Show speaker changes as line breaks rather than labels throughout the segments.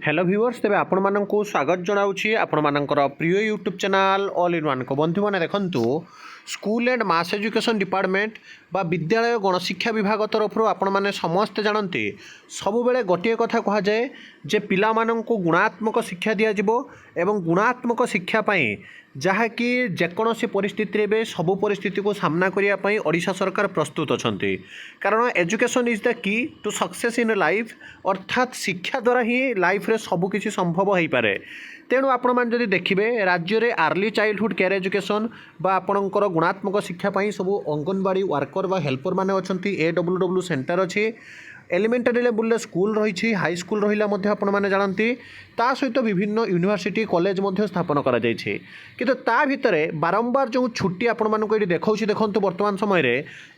Hello viewers तेज आपण मानक स्वागत जनाऊँगी आपण मानकर प्रिय YouTube channel all in one को बंधु मैंने देखु school and mass education department बा विद्यालय गणशिक्षा विभाग तरफ आपण मैंने समस्ते जानते सबुबले गोटे कथा कहुए जे पिला माननकु गुणात्मक शिक्षा दिज्व एवं गुणात्मक शिक्षापी जहाँकि जेकोसी परिस्थिति में सबू परिस्थिति को सामना करने ओडिशा सरकार प्रस्तुत अच्छा कारण education is the key to success in life अर्थात शिक्षा द्वारा ही लाइफ रे सबकिछि संभव हो पारे। तेणु आपण मैंने देखिए राज्य में आर्ली चाइल्डहुड केयर एजुकेशन बा आपणकर गुणात्मक शिक्षापी सब अंगनवाड़ी वर्कर बा हेल्पर मैंने अच्छा AWW सेंटर अच्छी एलिमेंटारी लेवल स्कूल रही हाई स्कूल रहा आपण मैंने जानती ता सहित विभिन्न यूनिवर्सिटी कॉलेज स्थापन करा जायछि किंतु ता भितर बारंबार जो छुट्टी आपण मानक ये देखा देखो वर्तमान समय रे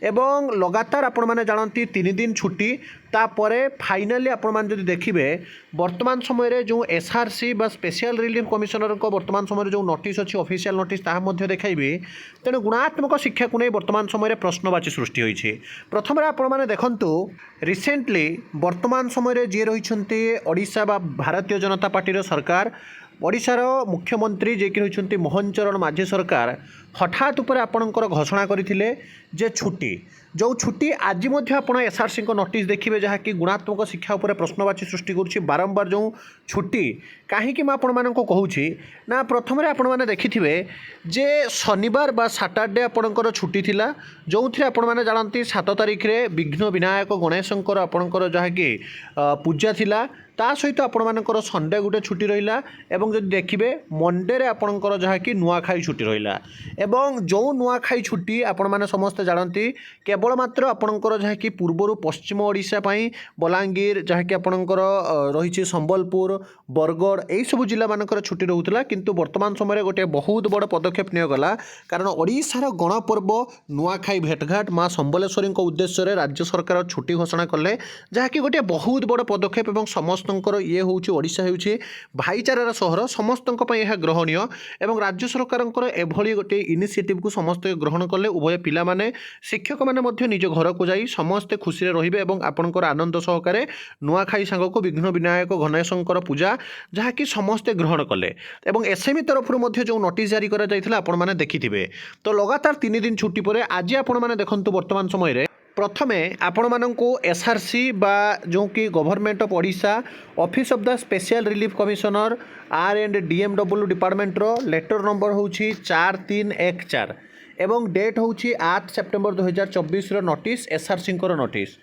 एवं लगातार आपण मैंने जानती 3 दिन छुट्टी तापरे फाइनाली आपण मैंने जदि देखिए वर्तमान समय रे जो SRC बा स्पेशल रिलीफ कमिशनर को वर्तमान समय जो नोटिस अच्छी ऑफिशियल नोटिस ताहा देखी तेणु गुणात्मक शिक्षा को नहीं वर्तमान समय प्रश्नवाची सृष्टि होती। प्रथम आपण मैंने देखु रिसेंटली वर्तमान समय जी रही ओडिशा बा भारतीय जनता पार्टी सरकार ओडिशार मुख्यमंत्री जे कि रही मोहन चरण माझी सरकार हठात उपर आपणकर घोषणा करथिले जे छुट्टी जो छुट्टी आज आपण SRC को नोटिस देखिए जहाँकि गुणात्मक शिक्षा उपर प्रश्नवाची सृष्टि करुच्ची बारंबार जो छुट्टी कहीं आपण मानक कहूँ ना प्रथम आपण मैंने देखिथे जे शनिवार बा सैटरडे आपणकर छुट्टी थिला जो थे आपण मैंने जानती 7 तारिख रे विघ्न विनायक गणेशंकर आपणकर जहाँकि पूजा थिला ता सहित आपण मानकर संडे गोटे छुट्टी रहिला एवं जदि देखिए मंडे रे आपणकर जहाँकि नुआखाई छुट्टी रहिला एवं जो नुआखाई छुट्टी आपण माने समस्त जानती केवल मात्र आपणकर जहाँकि पूर्वर पश्चिम ओडिशा पई बलांगीर जहाँकि आपणकर रही संबलपुर बरगढ़ यही सब जिला मानकर छुट्टी रोला किंतु वर्तमान समय गोटे बहुत बड़ पदक्षेप निगला कारण ओडिशार गणपर्व नुआखाई भेटघाट माँ संबलेश्वरी उद्देश्य राज्य सरकार छुट्टी घोषणा कले जहाँकि गोटे बहुत बड़ पदक्षेप एवं समस्त ये हूँ ओडिशा हूँ भाईचारार सहर समस्त ग्रहणीय एवं राज्य सरकार एभली गोटे इनिशिएटिव को समस्त ग्रहण कले उभय पिला माने शिक्षक माने निज घर को जाई समस्ते खुशी रे एवं आपणकर आनंद सहकारे नुआखाई सांग को विघ्न विनायक गणेशंकर पूजा जहाँकि समस्ते ग्रहण कले एवं SME तरफ जो नोटिस जारी करा जायथिला आपण माने देखिथिबे तो लगातार 3 दिन छुट्टी पर आज आपण माने देखंतु वर्तमान समय रे प्रथमे आपण मानंकु SRC बा जो कि government of Odisha office of the special relief commissioner R&DMW department रो लेटर नंबर होउछि 4314 एवं डेट होउछि 8 सेप्टेम्बर 2024 रो नोटिस SRC को नोटिस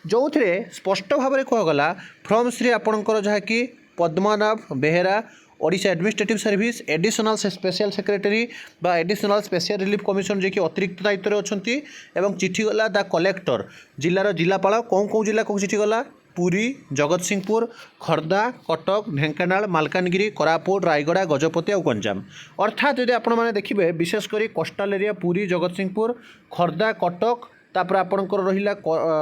जो थे स्पष्ट भाव में कहगला फ्रॉम श्री आपणकर जहाँकि Padmanabha Behera Odisha administrative service additional special secretary बा एडिशनल स्पेशल रिलीफ कमिशन जे कि अतिरिक्त दायित्व में अच्छी एवं चिठी गला द कलेक्टर जिलार जिलापाल कौन कौन जिला को चिठी गला पुरी जगतसिंहपुर खर्दा कटक ढेंकानाल मालकानगिरी कोरापुट रायगड़ा गजपति और गंजाम अर्थात यदि आपण मैंने देखिए विशेषकर कोस्टाल एरिया पुरी जगतसिंहपुर खर्दा कटक तापर आपणकर रहिला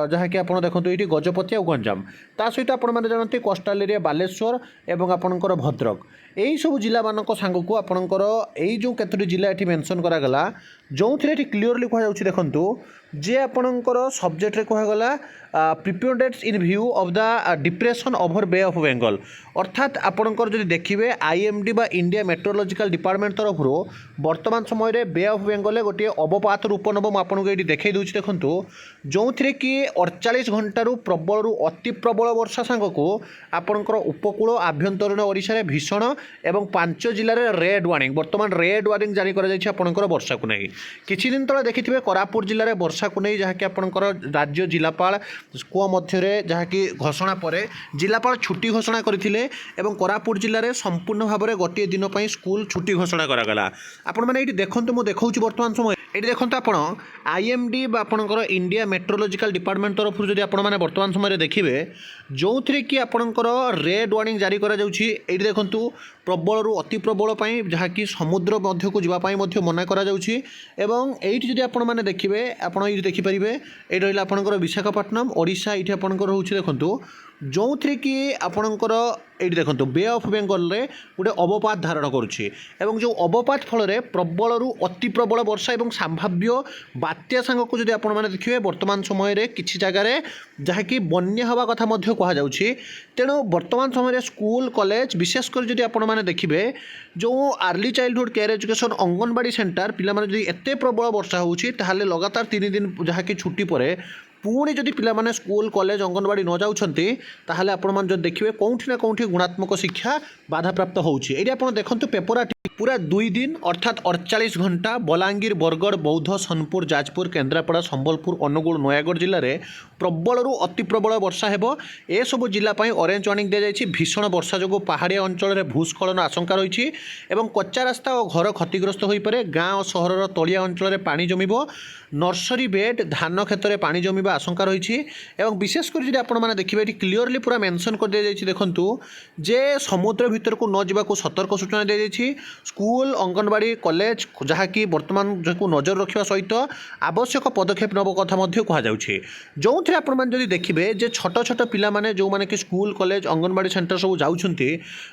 जहाँकि आप देखो ये गजपति और गंजाम ता सहित आपण मैंने जानते कोस्टाल एरिया बालेश्वर एवं आपणकर भद्रक यही सब जिला मानक सांग को आपणकर यही जो केतोटी जिला ये मेंशन करागला जो थे क्लीयरली कहुच्छी देखु जे आपणकर सब्जेक्ट कहगला preparedness in view of the depression over Bay of Bengal अर्थात आपणकर जदि देखिए IMD बा इंडिया मेट्रोलॉजिकल डिपार्टमेंट तरफ वर्तमान समय रे बे ऑफ बेंगल गोटे अवपात रूप नब आपको ये देखई दूसरी देखु जो थे कि 48 घंटू प्रबल अति प्रबल वर्षा सांग को आपणकर उपकूल आभ्यंतरीण ओडिशा भीषण एवं 5 जिले में रेड वार्निंग वर्तमान रेड वार्निंग जारी कर वर्षा को नहीं किछि दिन तले देखिथिबे कोरापुट जिले में वर्षा को नहीं जहाँकि आपणकर राज्य जिलापाल को मध्य जहाँकि घोषणा पर जिलापाल छुट्टी घोषणा करथिले एवं कोरापुट जिले में संपूर्ण भाव में गोटे दिन पर स्कूल छुट्टी घोषणा करागला आपण मैंने ये देखते मुझे देखा वर्तमान समय ये देखो आप IMD आपणकर इंडिया मेट्रोलॉजिकल डिपार्टमेंट तरफ जब आप वर्तमान समय देखिए जो थे कि आपणकर रेड वार्निंग जारी करा जाउछि ये देखु प्रबल अति प्रबल जहाँकि समुद्र मध्य को जावाई मना करा जाउछि एवं एठी जदि आपण माने देखिए आप देखिपारे ये रहा आपणकर विशाखापट्टनम ओडिशा ये आपणकर रोचे देखु जो थी कि आपणकर ये देखो बे ऑफ बेंगल रे गोटे अवपात धारण करुच्छे एवं जो अवपात फल प्रबल अति प्रबल वर्षा और संभाव्य बात्या सांग को जब आपण देखिए वर्तमान समय किसी जगार जहाँकि बन्या हवा कथा कहुच्छे तेणु वर्तमान समय स्कूल कॉलेज विशेषकर जब आपण देखिए जो early childhood care education anganwadi centre पिलामाने एत प्रबल वर्षा होउछि ताहले लगातार 3 दिन जहाँकि छुट्टी पर पुणी जदि पिलामाने स्कूल कॉलेज अंगनवाड़ी न जाउछन्ति ताहले आपण मान जब देखिए कौटी ना कौटी गुणात्मक शिक्षा बाधाप्राप्त होउछि। एडी आपण देखंतु पेपर पूरा 2 दिन अर्थात 48 घंटा बलांगीर बरगढ़ बौद्ध सोनपुर जाजपुर केन्द्रापड़ा संबलपुर अनुगुल नयागढ़ जिले में प्रबल अति प्रबल वर्षा हेबो। ए सब जिला ऑरेंज वार्निंग दि जाइछि। भीषण वर्षा जो पहाड़िया अंचल में भूस्खलन आशंका रही और कच्चा रास्ता और घर क्षतिग्रस्त हो पारे। गाँ और सहर तलिया अंचल में पानी जमिबो। नर्सरी बेड धान क्षेत्र में पानी जमिबा आशंका रही और विशेषकर जब आपण देखिए ये क्लीयरली पूरा मेंशन कर दिया जाइछि। देखंतु जे समुद्र भीतर को न जावाक सतर्क सूचना दी जाइछि। स्कूल अंगनवाड़ी कॉलेज जहाँकि बर्तमान जो नजर रखा सहित आवश्यक पदक्षेप नब कथा कहुच्छे। जो थे आपण जब देखिए जे छोट छोट पिला माने जो माने कि स्कूल कॉलेज अंगनवाड़ी सेंटर सब जाउछन्ति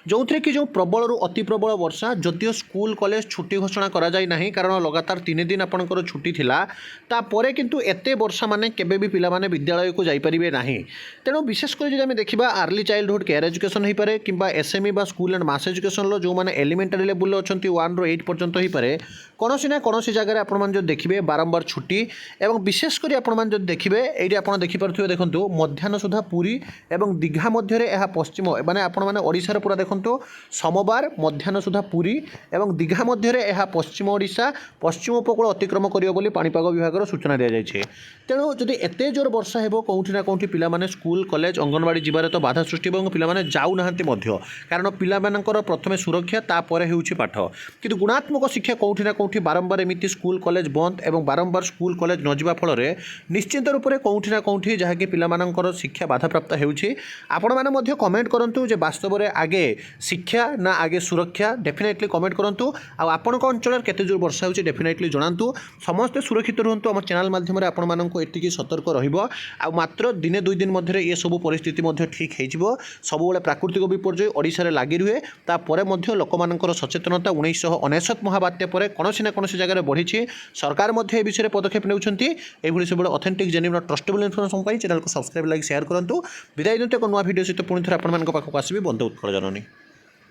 जो थे कि जो प्रबल अति प्रबल वर्षा जदियो स्कूल कॉलेज छुट्टी घोषणा करा जाय नाही कारण लगातार 3 दिन आपणकर छुट्टी थिला तापरे किंतु एते वर्षा माने केबे भी पिला माने विद्यालय को जाई परिबे नाही। तेणु विशेषकर जब आम देखा अर्ली चाइल्डहुड केयर एजुकेशन हो पारे कि एसएमई बा स्कूल एंड मास एजुकेशन जो मैंने एलिमेंटारी लेवल अच्छा 1 ରୁ 8 पर्यंत हो पारे कौन ना कौन जगह आपण देखिए बारंबार छुट्टी और विशेषकर आपण देखिए ये आप देखिपे देखो मध्याह्न सुधा पुरी और दीघा मध्य पश्चिम माने आपण मैंने ओडिशार पूरा देखो सोमवार मध्याह्न सुधा पुरी और दीघा मध्य पश्चिम ओडिशा पश्चिम उपकूल अतिक्रम कर पाणीपाग विभाग सूचना दी जाए। तेणु जदि एत जोर वर्षा हो कौटी ना कौटी पिलामाने स्कूल कॉलेज अंगनवाड़ी जीवार तो बाधा सृष्टि और पिलामाने जाऊ नाहांती मध्य कारण पिलामानंकर प्रथमे सुरक्षा तापर हेउछि पाठ किंतु गुणात्मक शिक्षा कौटी ना कौटी बारंबार एमती स्कूल कॉलेज बंद और बारंबार स्कूल कॉलेज न जावा फल निश्चित रूप से कौटी ना कौटी जहाँकि पिलामानंकर शिक्षा बाधाप्राप्त हेउछि। आपण माने मध्य कमेंट करंतु जे वास्तव में आगे शिक्षा ना आगे सुरक्षा डेफिनेटली कमेंट करंतु। आ आपणक अंचल केते जोर वर्षा होउछि डेफिनेटली जणांतु। समस्त सुरक्षित रुहंतु। आम चैनल माध्यम आपण मानक एतिकी सतर्क रहिबो आ मात्र दिने 2 दिन मध्य ये सब परिस्थिति मध्य ठीक हेजिबो। सबुबेले प्राकृतिक विपर्यय ओडिशा रे लागि रुहे तापरे मध्य लोकमानंकर सचेतनता 1999 महाबात्या पर कौन ना कौन जगह बढ़ी सरकार मध्य ए विषय पदक्षेप नेउछन्ति। एभली सब ऑथेंटिक जेन्युइन ट्रस्टेबल इन्फॉर्मेशन पाई चैनल को सब्सक्राइब लाइक शेयर करंतु। विदाय दियंतु एक नया वीडियो सहित पुणी थे आपण मानक पाखक आसीबी बंधु उत्कल जननी।